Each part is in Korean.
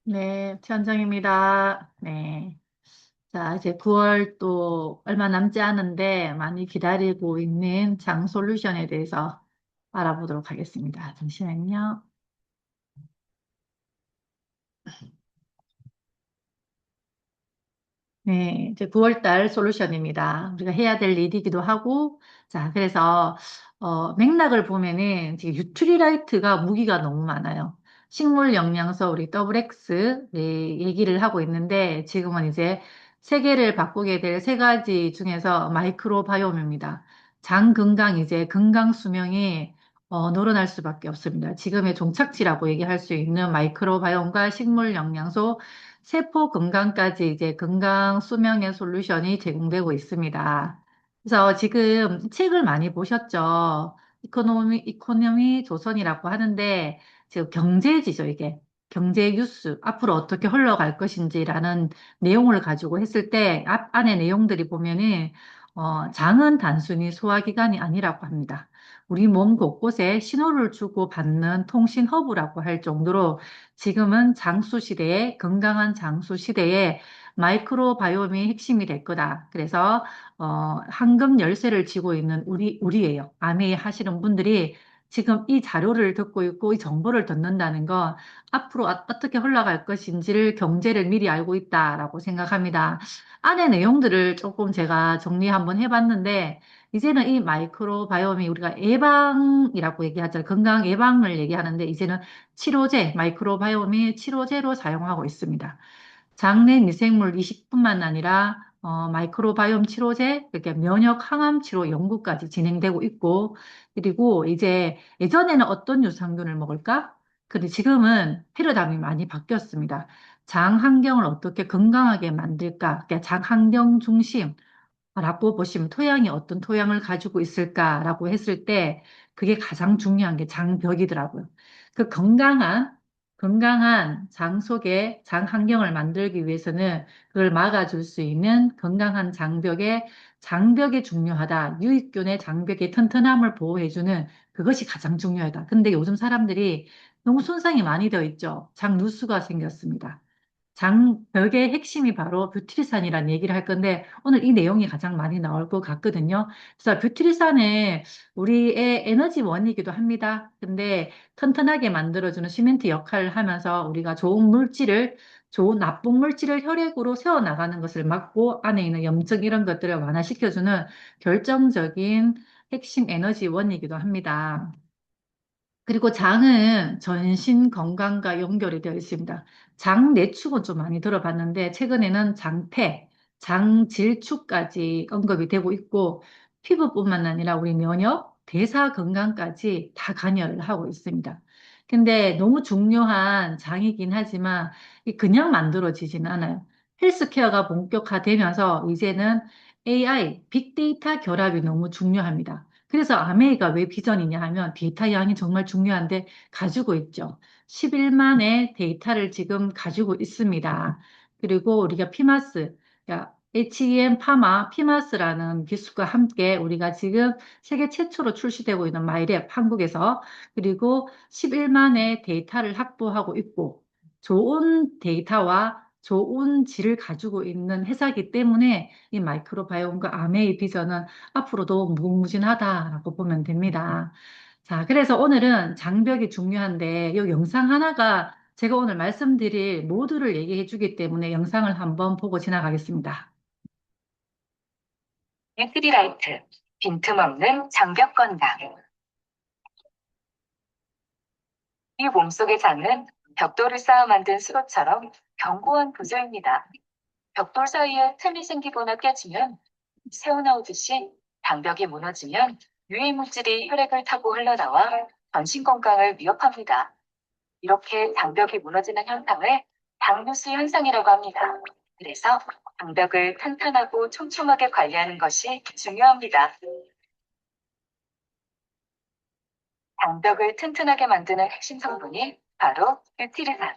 네, 최원정입니다. 네. 자, 이제 9월 또 얼마 남지 않은데 많이 기다리고 있는 장 솔루션에 대해서 알아보도록 하겠습니다. 잠시만요. 네, 이제 9월 달 솔루션입니다. 우리가 해야 될 일이기도 하고, 자, 그래서, 맥락을 보면은 지금 유트리라이트가 무기가 너무 많아요. 식물 영양소 우리 더블 X 네, 얘기를 하고 있는데, 지금은 이제 세계를 바꾸게 될 세 가지 중에서 마이크로바이옴입니다. 장 건강, 이제 건강 수명이 늘어날 수밖에 없습니다. 지금의 종착지라고 얘기할 수 있는 마이크로바이옴과 식물 영양소, 세포 건강까지 이제 건강 수명의 솔루션이 제공되고 있습니다. 그래서 지금 책을 많이 보셨죠? 이코노미 조선이라고 하는데 지금 경제지죠, 이게. 경제 뉴스, 앞으로 어떻게 흘러갈 것인지라는 내용을 가지고 했을 때 앞 안에 내용들이 보면은 장은 단순히 소화기관이 아니라고 합니다. 우리 몸 곳곳에 신호를 주고 받는 통신 허브라고 할 정도로 지금은 장수 시대에, 건강한 장수 시대에 마이크로바이옴이 핵심이 될 거다. 그래서, 황금 열쇠를 쥐고 있는 우리예요. 암웨이 하시는 분들이 지금 이 자료를 듣고 있고 이 정보를 듣는다는 건 앞으로 어떻게 흘러갈 것인지를 경제를 미리 알고 있다라고 생각합니다. 안의 내용들을 조금 제가 정리 한번 해봤는데, 이제는 이 마이크로바이옴이 우리가 예방이라고 얘기하잖아요. 건강 예방을 얘기하는데, 이제는 치료제, 마이크로바이옴이 치료제로 사용하고 있습니다. 장내 미생물 20뿐만 아니라 마이크로바이옴 치료제, 그러니까 면역 항암 치료 연구까지 진행되고 있고, 그리고 이제 예전에는 어떤 유산균을 먹을까? 근데 지금은 패러다임이 많이 바뀌었습니다. 장 환경을 어떻게 건강하게 만들까? 그러니까 장 환경 중심, 라고 보시면 토양이 어떤 토양을 가지고 있을까라고 했을 때 그게 가장 중요한 게 장벽이더라고요. 그 건강한 장 속에 장 환경을 만들기 위해서는 그걸 막아줄 수 있는 건강한 장벽이 중요하다. 유익균의 장벽의 튼튼함을 보호해주는 그것이 가장 중요하다. 근데 요즘 사람들이 너무 손상이 많이 되어 있죠. 장 누수가 생겼습니다. 장벽의 핵심이 바로 뷰트리산이라는 얘기를 할 건데 오늘 이 내용이 가장 많이 나올 것 같거든요. 그래서 뷰트리산은 우리의 에너지원이기도 합니다. 근데 튼튼하게 만들어주는 시멘트 역할을 하면서 우리가 좋은 나쁜 물질을 혈액으로 세워나가는 것을 막고 안에 있는 염증 이런 것들을 완화시켜주는 결정적인 핵심 에너지원이기도 합니다. 그리고 장은 전신 건강과 연결이 되어 있습니다. 장 내축은 좀 많이 들어봤는데 최근에는 장폐, 장질축까지 언급이 되고 있고 피부뿐만 아니라 우리 면역, 대사 건강까지 다 관여를 하고 있습니다. 근데 너무 중요한 장이긴 하지만 이 그냥 만들어지지는 않아요. 헬스케어가 본격화되면서 이제는 AI, 빅데이터 결합이 너무 중요합니다. 그래서 아메이가 왜 비전이냐 하면 데이터 양이 정말 중요한데 가지고 있죠. 11만의 데이터를 지금 가지고 있습니다. 그리고 우리가 피마스, 그러니까 HEM 파마, 피마스라는 기술과 함께 우리가 지금 세계 최초로 출시되고 있는 마이랩 한국에서 그리고 11만의 데이터를 확보하고 있고 좋은 데이터와 좋은 질을 가지고 있는 회사이기 때문에 이 마이크로바이옴과 아메이 비전은 앞으로도 무궁무진하다라고 보면 됩니다. 자, 그래서 오늘은 장벽이 중요한데 이 영상 하나가 제가 오늘 말씀드릴 모두를 얘기해 주기 때문에 영상을 한번 보고 지나가겠습니다. 뉴트리라이트, 빈틈없는 장벽 건강. 이 몸속의 장은 벽돌을 쌓아 만든 수로처럼 견고한 구조입니다. 벽돌 사이에 틈이 생기거나 깨지면 새어나오듯이 장벽이 무너지면 유해 물질이 혈액을 타고 흘러나와 전신 건강을 위협합니다. 이렇게 장벽이 무너지는 현상을 장누수 현상이라고 합니다. 그래서 장벽을 탄탄하고 촘촘하게 관리하는 것이 중요합니다. 장벽을 튼튼하게 만드는 핵심 성분이 바로 뷰티르산.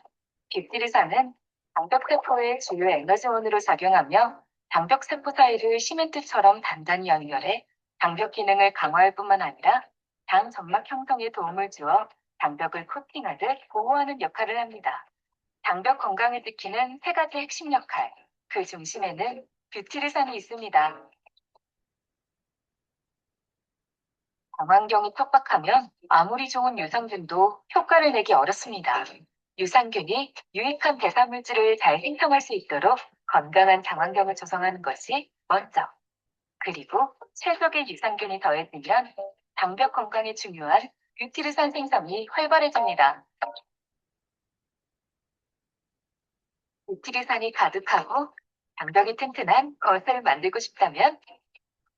뷰티르산은 장벽세포의 주요 에너지원으로 작용하며 장벽세포 사이를 시멘트처럼 단단히 연결해 장벽 기능을 강화할 뿐만 아니라 장 점막 형성에 도움을 주어 장벽을 코팅하듯 보호하는 역할을 합니다. 장벽 건강을 지키는 세 가지 핵심 역할. 그 중심에는 뷰티르산이 있습니다. 광환경이 척박하면 아무리 좋은 유산균도 효과를 내기 어렵습니다. 유산균이 유익한 대사물질을 잘 생성할 수 있도록 건강한 장환경을 조성하는 것이 먼저. 그리고 채석의 유산균이 더해지면 장벽 건강에 중요한 뷰티르산 생성이 활발해집니다. 뷰티르산이 가득하고 장벽이 튼튼한 것을 만들고 싶다면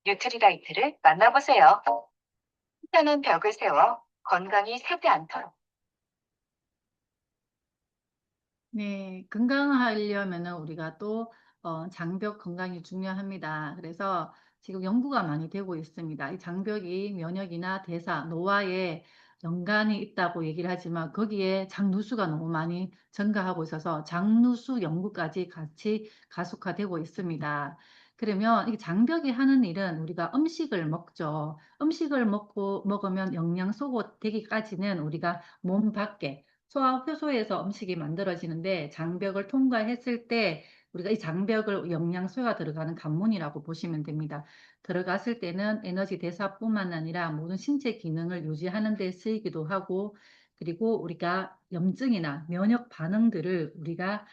뉴트리라이트를 만나보세요. 튼튼한 벽을 세워 건강이 새지 않도록. 네, 건강하려면은 우리가 또 장벽 건강이 중요합니다. 그래서 지금 연구가 많이 되고 있습니다. 이 장벽이 면역이나 대사, 노화에 연관이 있다고 얘기를 하지만 거기에 장누수가 너무 많이 증가하고 있어서 장누수 연구까지 같이 가속화되고 있습니다. 그러면 이 장벽이 하는 일은 우리가 음식을 먹죠. 음식을 먹으면 영양소가 되기까지는 우리가 몸 밖에 소화 효소에서 음식이 만들어지는데 장벽을 통과했을 때 우리가 이 장벽을 영양소가 들어가는 관문이라고 보시면 됩니다. 들어갔을 때는 에너지 대사뿐만 아니라 모든 신체 기능을 유지하는 데 쓰이기도 하고 그리고 우리가 염증이나 면역 반응들을 우리가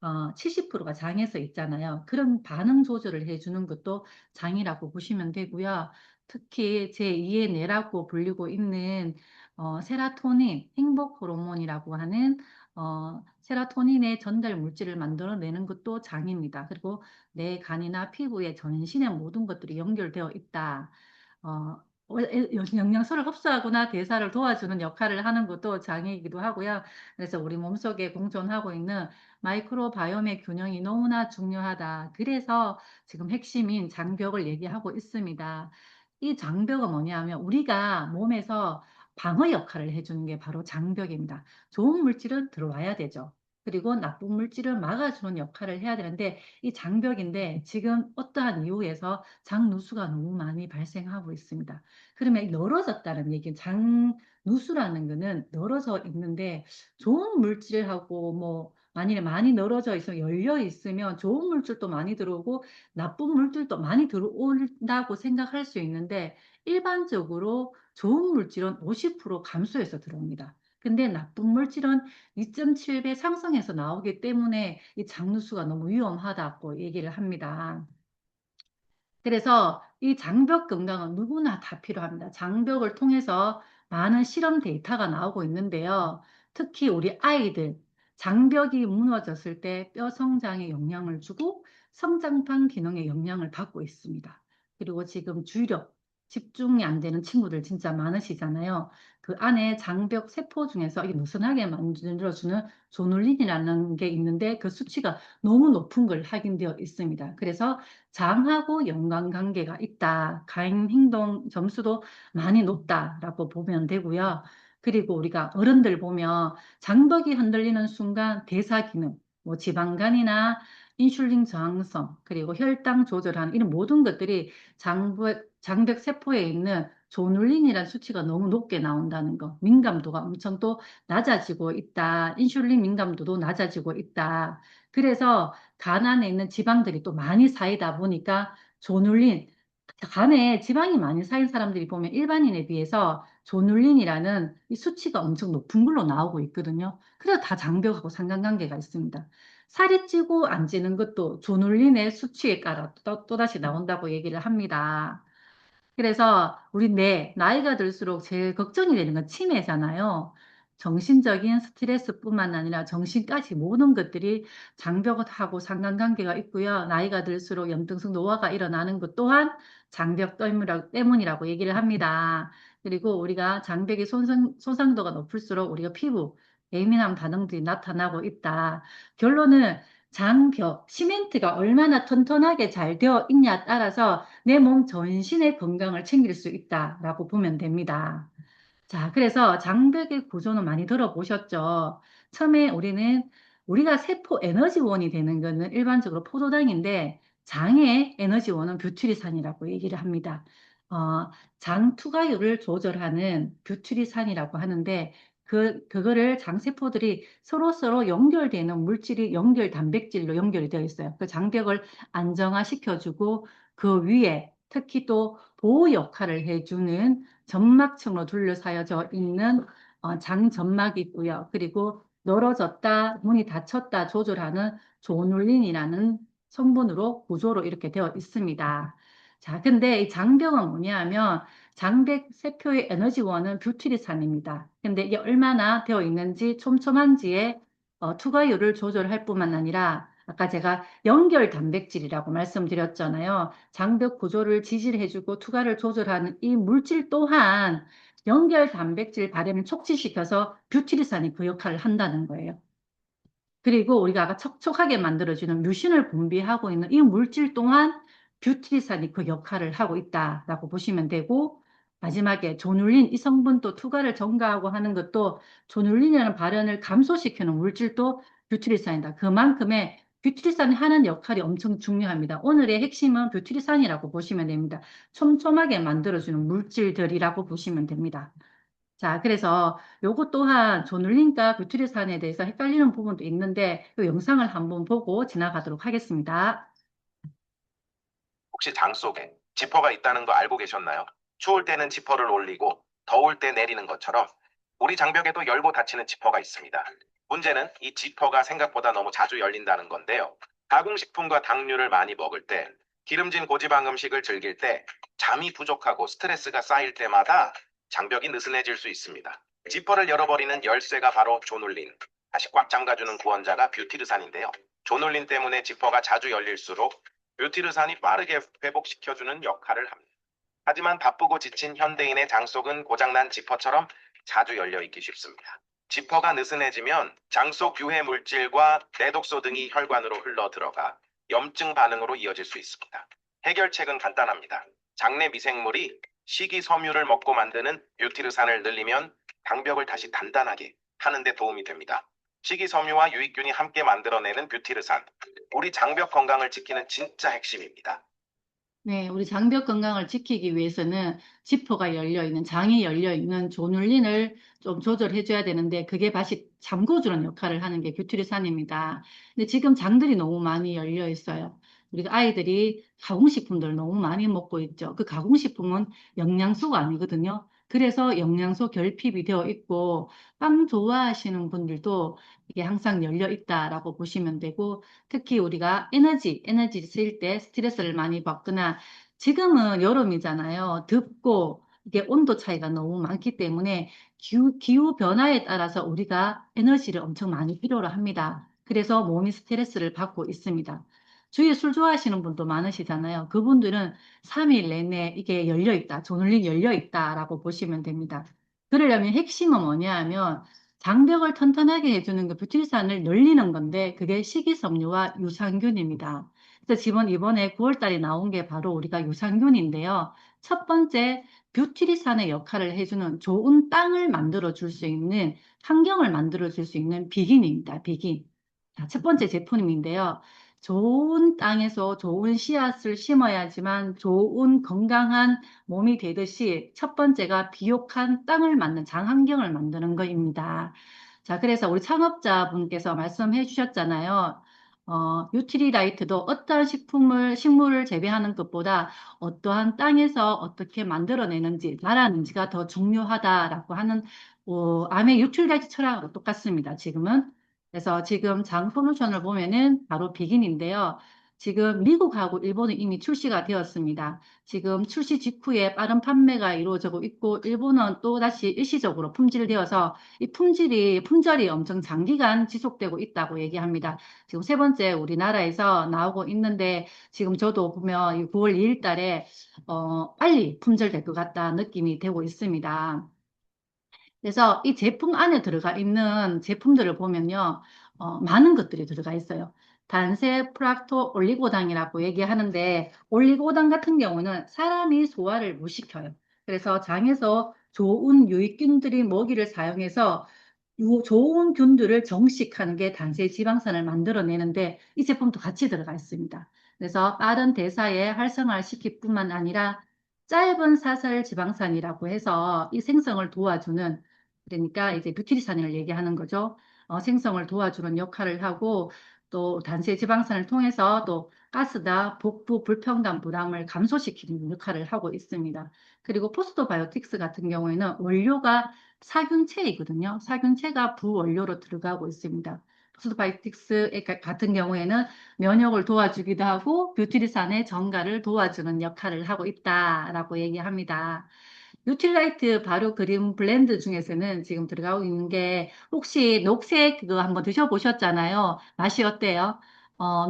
70%가 장에서 있잖아요. 그런 반응 조절을 해주는 것도 장이라고 보시면 되고요. 특히 제2의 뇌라고 불리고 있는 세라토닌, 행복 호르몬이라고 하는 세라토닌의 전달 물질을 만들어내는 것도 장입니다. 그리고 내 간이나 피부에 전신의 모든 것들이 연결되어 있다. 어, 영양소를 흡수하거나 대사를 도와주는 역할을 하는 것도 장이기도 하고요. 그래서 우리 몸속에 공존하고 있는 마이크로바이옴의 균형이 너무나 중요하다. 그래서 지금 핵심인 장벽을 얘기하고 있습니다. 이 장벽은 뭐냐면 우리가 몸에서 방어 역할을 해주는 게 바로 장벽입니다. 좋은 물질은 들어와야 되죠. 그리고 나쁜 물질을 막아주는 역할을 해야 되는데 이 장벽인데 지금 어떠한 이유에서 장누수가 너무 많이 발생하고 있습니다. 그러면 늘어졌다는 얘기는 장누수라는 거는 늘어져 있는데 좋은 물질하고 뭐 만일에 많이 늘어져 있으면 열려 있으면 좋은 물질도 많이 들어오고 나쁜 물질도 많이 들어온다고 생각할 수 있는데 일반적으로 좋은 물질은 50% 감소해서 들어옵니다. 근데 나쁜 물질은 2.7배 상승해서 나오기 때문에 이 장누수가 너무 위험하다고 얘기를 합니다. 그래서 이 장벽 건강은 누구나 다 필요합니다. 장벽을 통해서 많은 실험 데이터가 나오고 있는데요. 특히 우리 아이들, 장벽이 무너졌을 때 뼈 성장에 영향을 주고 성장판 기능에 영향을 받고 있습니다. 그리고 지금 주력, 집중이 안 되는 친구들 진짜 많으시잖아요. 그 안에 장벽 세포 중에서 이게 느슨하게 만들어주는 조눌린이라는 게 있는데 그 수치가 너무 높은 걸 확인되어 있습니다. 그래서 장하고 연관관계가 있다. 가임 행동 점수도 많이 높다라고 보면 되고요. 그리고 우리가 어른들 보면 장벽이 흔들리는 순간 대사 기능, 뭐 지방간이나 인슐린 저항성, 그리고 혈당 조절하는 이런 모든 것들이 장벽 세포에 있는 조눌린이라는 수치가 너무 높게 나온다는 거. 민감도가 엄청 또 낮아지고 있다. 인슐린 민감도도 낮아지고 있다. 그래서 간 안에 있는 지방들이 또 많이 쌓이다 보니까 조눌린, 간에 지방이 많이 쌓인 사람들이 보면 일반인에 비해서 조눌린이라는 이 수치가 엄청 높은 걸로 나오고 있거든요. 그래서 다 장벽하고 상관관계가 있습니다. 살이 찌고 안 찌는 것도 조눌린의 수치에 따라 또다시 나온다고 얘기를 합니다. 그래서 우리 나이가 들수록 제일 걱정이 되는 건 치매잖아요. 정신적인 스트레스뿐만 아니라 정신까지 모든 것들이 장벽하고 상관관계가 있고요. 나이가 들수록 염등성 노화가 일어나는 것 또한 장벽 때문이라고 얘기를 합니다. 그리고 우리가 장벽의 손상도가 높을수록 우리가 피부 예민한 반응들이 나타나고 있다. 결론은 장벽, 시멘트가 얼마나 튼튼하게 잘 되어 있냐에 따라서 내 몸 전신의 건강을 챙길 수 있다라고 보면 됩니다. 자, 그래서 장벽의 구조는 많이 들어보셨죠? 처음에 우리가 세포 에너지원이 되는 거는 일반적으로 포도당인데 장의 에너지원은 뷰트리산이라고 얘기를 합니다. 장 투과율을 조절하는 뷰트리산이라고 하는데 그거를 장세포들이 서로서로 연결되는 물질이 연결 단백질로 연결이 되어 있어요. 그 장벽을 안정화시켜주고 그 위에 특히 또 보호 역할을 해주는 점막층으로 둘러싸여져 있는 장점막이 있고요. 그리고 늘어졌다, 문이 닫혔다 조절하는 조눌린이라는 성분으로 구조로 이렇게 되어 있습니다. 자, 근데 이 장벽은 뭐냐면 장백 세포의 에너지원은 뷰티리산입니다. 근데 이게 얼마나 되어 있는지 촘촘한지에 투과율을 조절할 뿐만 아니라 아까 제가 연결 단백질이라고 말씀드렸잖아요. 장벽 구조를 지질해주고 투과를 조절하는 이 물질 또한 연결 단백질 발현을 촉진시켜서 뷰티리산이 그 역할을 한다는 거예요. 그리고 우리가 아까 촉촉하게 만들어주는 뮤신을 분비하고 있는 이 물질 또한 뷰티리산이 그 역할을 하고 있다라고 보시면 되고, 마지막에 조눌린 이 성분도 투과를 증가하고 하는 것도 조눌린이라는 발현을 감소시키는 물질도 뷰티리산이다. 그만큼의 뷰티리산이 하는 역할이 엄청 중요합니다. 오늘의 핵심은 뷰티리산이라고 보시면 됩니다. 촘촘하게 만들어주는 물질들이라고 보시면 됩니다. 자, 그래서 요것 또한 조눌린과 구트리산에 대해서 헷갈리는 부분도 있는데 이 영상을 한번 보고 지나가도록 하겠습니다. 혹시 장 속에 지퍼가 있다는 거 알고 계셨나요? 추울 때는 지퍼를 올리고 더울 때 내리는 것처럼 우리 장벽에도 열고 닫히는 지퍼가 있습니다. 문제는 이 지퍼가 생각보다 너무 자주 열린다는 건데요. 가공식품과 당류를 많이 먹을 때, 기름진 고지방 음식을 즐길 때, 잠이 부족하고 스트레스가 쌓일 때마다 장벽이 느슨해질 수 있습니다. 지퍼를 열어버리는 열쇠가 바로 조눌린, 다시 꽉 잠가주는 구원자가 뷰티르산인데요. 조눌린 때문에 지퍼가 자주 열릴수록 뷰티르산이 빠르게 회복시켜주는 역할을 합니다. 하지만 바쁘고 지친 현대인의 장 속은 고장난 지퍼처럼 자주 열려 있기 쉽습니다. 지퍼가 느슨해지면 장 속 유해 물질과 내독소 등이 혈관으로 흘러 들어가 염증 반응으로 이어질 수 있습니다. 해결책은 간단합니다. 장내 미생물이 식이섬유를 먹고 만드는 뷰티르산을 늘리면 장벽을 다시 단단하게 하는 데 도움이 됩니다. 식이섬유와 유익균이 함께 만들어내는 뷰티르산, 우리 장벽 건강을 지키는 진짜 핵심입니다. 네, 우리 장벽 건강을 지키기 위해서는 지퍼가 열려 있는, 장이 열려 있는 조눌린을 좀 조절해줘야 되는데 그게 다시 잠궈주는 역할을 하는 게 뷰티리산입니다. 근데 지금 장들이 너무 많이 열려 있어요. 우리가 아이들이 가공식품들을 너무 많이 먹고 있죠. 그 가공식품은 영양소가 아니거든요. 그래서 영양소 결핍이 되어 있고 빵 좋아하시는 분들도 이게 항상 열려 있다라고 보시면 되고 특히 우리가 에너지 쓸 때 스트레스를 많이 받거나 지금은 여름이잖아요. 덥고 이게 온도 차이가 너무 많기 때문에 기후 변화에 따라서 우리가 에너지를 엄청 많이 필요로 합니다. 그래서 몸이 스트레스를 받고 있습니다. 주위에 술 좋아하시는 분도 많으시잖아요. 그분들은 3일 내내 이게 열려 있다, 조눌린 열려 있다라고 보시면 됩니다. 그러려면 핵심은 뭐냐 하면 장벽을 튼튼하게 해주는 그 뷰티산을 늘리는 건데 그게 식이섬유와 유산균입니다. 그래서 이번에 9월 달에 나온 게 바로 우리가 유산균인데요. 첫 번째, 뷰티리산의 역할을 해주는 좋은 땅을 만들어 줄 수 있는, 환경을 만들어 줄 수 있는 비긴입니다. 비긴. 자, 첫 번째 제품인데요. 좋은 땅에서 좋은 씨앗을 심어야지만 좋은 건강한 몸이 되듯이 첫 번째가 비옥한 땅을 만든 장환경을 만드는 것입니다. 자, 그래서 우리 창업자분께서 말씀해 주셨잖아요. 뉴트리라이트도 어떠한 식물을 재배하는 것보다 어떠한 땅에서 어떻게 만들어내는지, 자라는지가 더 중요하다라고 하는, 암의 뉴트리라이트 철학하고 똑같습니다, 지금은. 그래서 지금 장 솔루션을 보면은 바로 비긴인데요. 지금 미국하고 일본은 이미 출시가 되었습니다. 지금 출시 직후에 빠른 판매가 이루어지고 있고, 일본은 또 다시 일시적으로 품질되어서 이 품절이 엄청 장기간 지속되고 있다고 얘기합니다. 지금 세 번째 우리나라에서 나오고 있는데, 지금 저도 보면 이 9월 2일 달에, 빨리 품절될 것 같다 느낌이 되고 있습니다. 그래서 이 제품 안에 들어가 있는 제품들을 보면요, 많은 것들이 들어가 있어요. 단세 프락토 올리고당이라고 얘기하는데, 올리고당 같은 경우는 사람이 소화를 못 시켜요. 그래서 장에서 좋은 유익균들이 먹이를 사용해서 좋은 균들을 정식하는 게 단세 지방산을 만들어내는데, 이 제품도 같이 들어가 있습니다. 그래서 빠른 대사에 활성화를 시킬 뿐만 아니라 짧은 사살 지방산이라고 해서 이 생성을 도와주는 그러니까 이제 뷰티리산을 얘기하는 거죠. 생성을 도와주는 역할을 하고 또 단세 지방산을 통해서 또 가스다 복부 불평당 불암을 감소시키는 역할을 하고 있습니다. 그리고 포스토바이오틱스 같은 경우에는 원료가 사균체이거든요. 사균체가 부원료로 들어가고 있습니다. 포스토바이오틱스 같은 경우에는 면역을 도와주기도 하고 뷰티리산의 정가를 도와주는 역할을 하고 있다라고 얘기합니다. 뉴트리라이트 바로 그린 블렌드 중에서는 지금 들어가고 있는 게 혹시 녹색 그거 한번 드셔보셨잖아요. 맛이 어때요?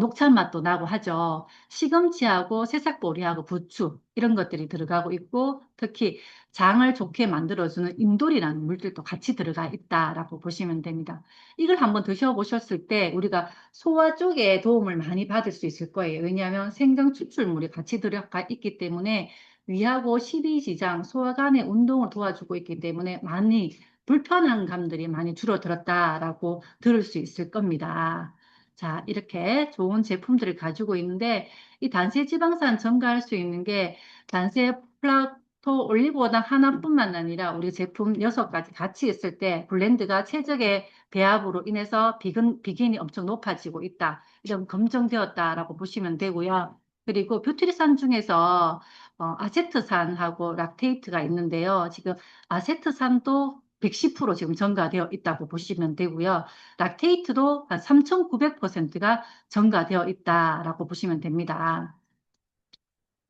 녹차 맛도 나고 하죠. 시금치하고 새싹보리하고 부추 이런 것들이 들어가고 있고 특히 장을 좋게 만들어주는 인돌이라는 물질도 같이 들어가 있다라고 보시면 됩니다. 이걸 한번 드셔보셨을 때 우리가 소화 쪽에 도움을 많이 받을 수 있을 거예요. 왜냐하면 생강 추출물이 같이 들어가 있기 때문에 위하고 십이지장, 소화관의 운동을 도와주고 있기 때문에 많이 불편한 감들이 많이 줄어들었다라고 들을 수 있을 겁니다. 자, 이렇게 좋은 제품들을 가지고 있는데 이 단세 지방산 증가할 수 있는 게 단세 플라토 올리고당 하나뿐만 아니라 우리 제품 6가지 같이 있을 때 블렌드가 최적의 배합으로 인해서 비긴이 엄청 높아지고 있다. 이런 검증되었다라고 보시면 되고요. 그리고 뷰티리산 중에서 아세트산하고 락테이트가 있는데요. 지금 아세트산도 110% 지금 증가되어 있다고 보시면 되고요. 락테이트도 한 3,900%가 증가되어 있다라고 보시면 됩니다.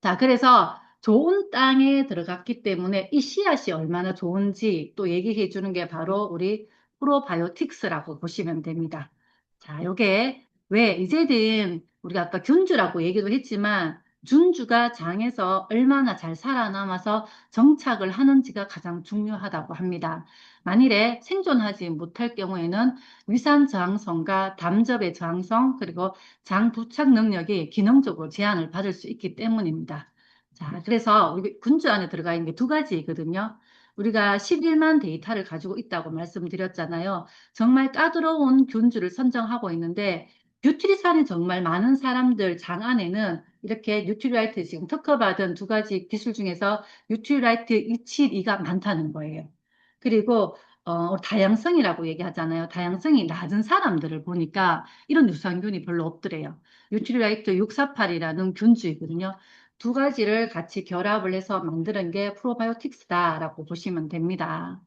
자, 그래서 좋은 땅에 들어갔기 때문에 이 씨앗이 얼마나 좋은지 또 얘기해 주는 게 바로 우리 프로바이오틱스라고 보시면 됩니다. 자, 요게 왜 이제는 우리가 아까 균주라고 얘기도 했지만 균주가 장에서 얼마나 잘 살아남아서 정착을 하는지가 가장 중요하다고 합니다. 만일에 생존하지 못할 경우에는 위산 저항성과 담즙의 저항성 그리고 장 부착 능력이 기능적으로 제한을 받을 수 있기 때문입니다. 자, 그래서 우리 군주 안에 들어가 있는 게 2가지거든요. 우리가 11만 데이터를 가지고 있다고 말씀드렸잖아요. 정말 까다로운 균주를 선정하고 있는데 뉴트리산이 정말 많은 사람들 장 안에는 이렇게 뉴트리라이트 지금 특허받은 2가지 기술 중에서 뉴트리라이트 272가 많다는 거예요. 그리고 다양성이라고 얘기하잖아요. 다양성이 낮은 사람들을 보니까 이런 유산균이 별로 없더래요. 뉴트리라이트 648이라는 균주이거든요. 2가지를 같이 결합을 해서 만드는 게 프로바이오틱스다라고 보시면 됩니다.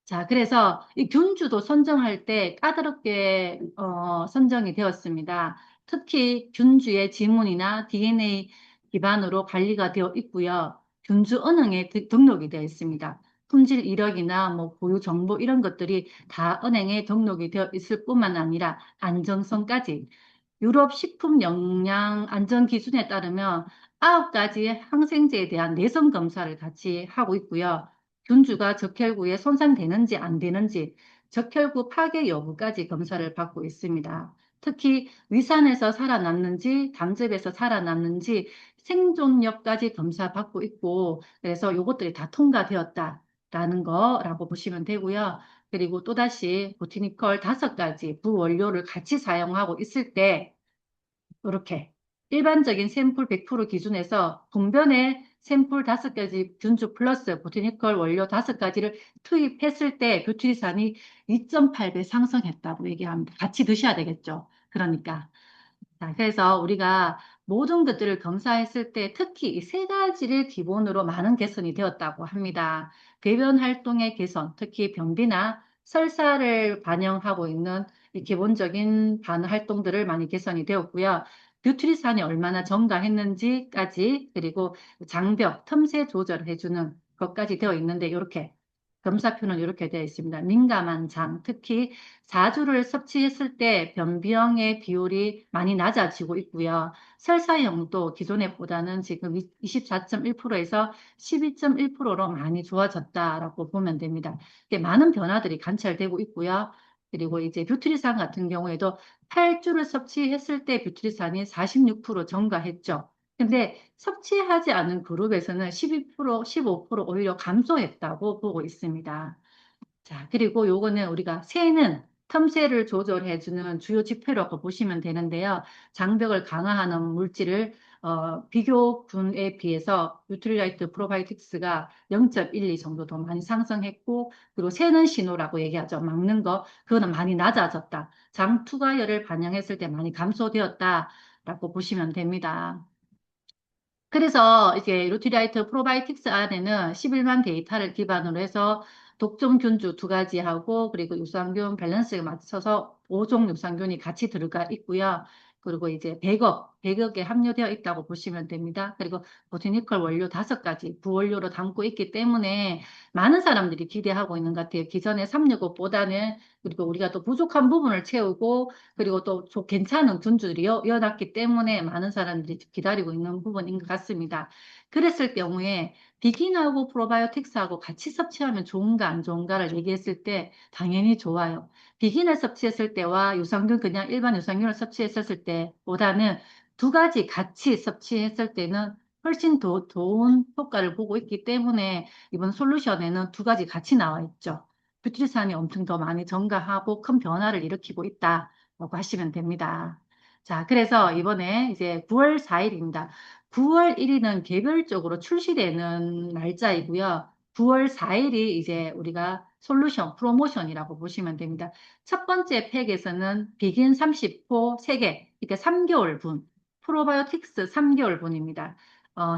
자, 그래서 이 균주도 선정할 때 까다롭게 선정이 되었습니다. 특히 균주의 지문이나 DNA 기반으로 관리가 되어 있고요. 균주 은행에 등록이 되어 있습니다. 품질 이력이나 뭐 보유 정보 이런 것들이 다 은행에 등록이 되어 있을 뿐만 아니라 안정성까지 유럽 식품 영양 안전 기준에 따르면 9가지 항생제에 대한 내성 검사를 같이 하고 있고요. 균주가 적혈구에 손상되는지 안 되는지 적혈구 파괴 여부까지 검사를 받고 있습니다. 특히 위산에서 살아남는지 담즙에서 살아남는지 생존력까지 검사받고 있고 그래서 요것들이 다 통과되었다라는 거라고 보시면 되고요. 그리고 또다시 보티니컬 5가지 부원료를 같이 사용하고 있을 때 이렇게 일반적인 샘플 100% 기준에서 분변에 샘플 5가지 균주 플러스 보테니컬 원료 5가지를 투입했을 때 뷰티리산이 2.8배 상승했다고 얘기합니다. 같이 드셔야 되겠죠. 그러니까. 자, 그래서 우리가 모든 것들을 검사했을 때 특히 이 3가지를 기본으로 많은 개선이 되었다고 합니다. 배변 활동의 개선, 특히 변비나 설사를 반영하고 있는 이 기본적인 반 활동들을 많이 개선이 되었고요. 뷰트리산이 얼마나 증가했는지까지 그리고 장벽, 틈새 조절을 해주는 것까지 되어 있는데 이렇게 검사표는 이렇게 되어 있습니다. 민감한 장, 특히 4주를 섭취했을 때 변비형의 비율이 많이 낮아지고 있고요. 설사형도 기존에 보다는 지금 24.1%에서 12.1%로 많이 좋아졌다라고 보면 됩니다. 많은 변화들이 관찰되고 있고요. 그리고 이제 뷰트리산 같은 경우에도 8주를 섭취했을 때 뷰트리산이 46% 증가했죠. 근데 섭취하지 않은 그룹에서는 12%, 15% 오히려 감소했다고 보고 있습니다. 자, 그리고 요거는 우리가 새는 틈새를 조절해주는 주요 지표라고 보시면 되는데요. 장벽을 강화하는 물질을 비교군에 비해서 뉴트리라이트 프로바이오틱스가 0.12 정도 더 많이 상승했고, 그리고 새는 신호라고 얘기하죠. 막는 거, 그거는 많이 낮아졌다. 장 투과열을 반영했을 때 많이 감소되었다라고 보시면 됩니다. 그래서 이제 루티라이트 프로바이오틱스 안에는 11만 데이터를 기반으로 해서 독점 균주 두 가지 하고, 그리고 유산균 밸런스에 맞춰서 5종 유산균이 같이 들어가 있고요. 그리고 이제 100억에 함유되어 있다고 보시면 됩니다. 그리고 보테니컬 원료 5가지 부원료로 담고 있기 때문에 많은 사람들이 기대하고 있는 것 같아요. 기존의 365보다는, 그리고 우리가 또 부족한 부분을 채우고, 그리고 또 괜찮은 균주들이 이어났기 때문에 많은 사람들이 기다리고 있는 부분인 것 같습니다. 그랬을 경우에 비긴하고 프로바이오틱스하고 같이 섭취하면 좋은가 안 좋은가를 얘기했을 때 당연히 좋아요. 비긴을 섭취했을 때와 유산균 그냥 일반 유산균을 섭취했을 때보다는 두 가지 같이 섭취했을 때는 훨씬 더 좋은 효과를 보고 있기 때문에 이번 솔루션에는 두 가지 같이 나와 있죠. 뷰트리산이 엄청 더 많이 증가하고 큰 변화를 일으키고 있다라고 하시면 됩니다. 자, 그래서 이번에 이제 9월 4일입니다. 9월 1일은 개별적으로 출시되는 날짜이고요. 9월 4일이 이제 우리가 솔루션, 프로모션이라고 보시면 됩니다. 첫 번째 팩에서는 비긴 30호 3개, 이렇게 3개월 분, 프로바이오틱스 3개월 분입니다.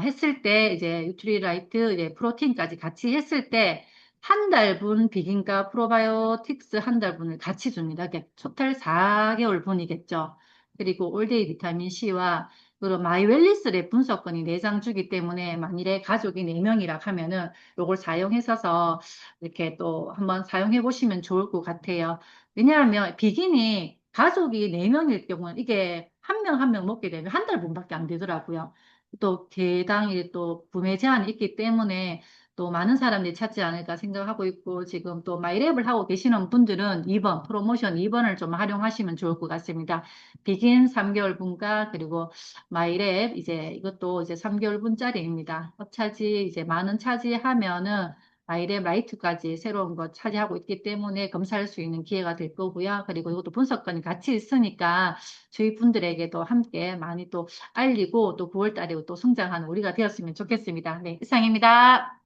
했을 때 이제 뉴트리라이트, 이제 프로틴까지 같이 했을 때 한 달분 비긴과 프로바이오틱스 한 달분을 같이 줍니다. 토탈 4개월 분이겠죠. 그리고 올데이 비타민 C와 그리고 마이웰리스 랩 분석권이 4장 주기 때문에 만일에 가족이 4명이라 하면은 요걸 사용해서 이렇게 또 한번 사용해 보시면 좋을 것 같아요. 왜냐하면 비긴이 가족이 4명일 경우는 이게 한 명 한 명 먹게 되면 한 달분밖에 안 되더라고요. 또 개당이 또 구매 제한이 있기 때문에 또 많은 사람들이 찾지 않을까 생각하고 있고, 지금 또 마이랩을 하고 계시는 분들은 2번, 프로모션 2번을 좀 활용하시면 좋을 것 같습니다. 비긴 3개월 분가, 그리고 마이랩, 이제 이것도 이제 3개월 분짜리입니다. 차지, 이제 만원 차지하면은 마이랩 라이트까지 새로운 거 차지하고 있기 때문에 검사할 수 있는 기회가 될 거고요. 그리고 이것도 분석권이 같이 있으니까 저희 분들에게도 함께 많이 또 알리고 또 9월 달에 또 성장하는 우리가 되었으면 좋겠습니다. 네, 이상입니다.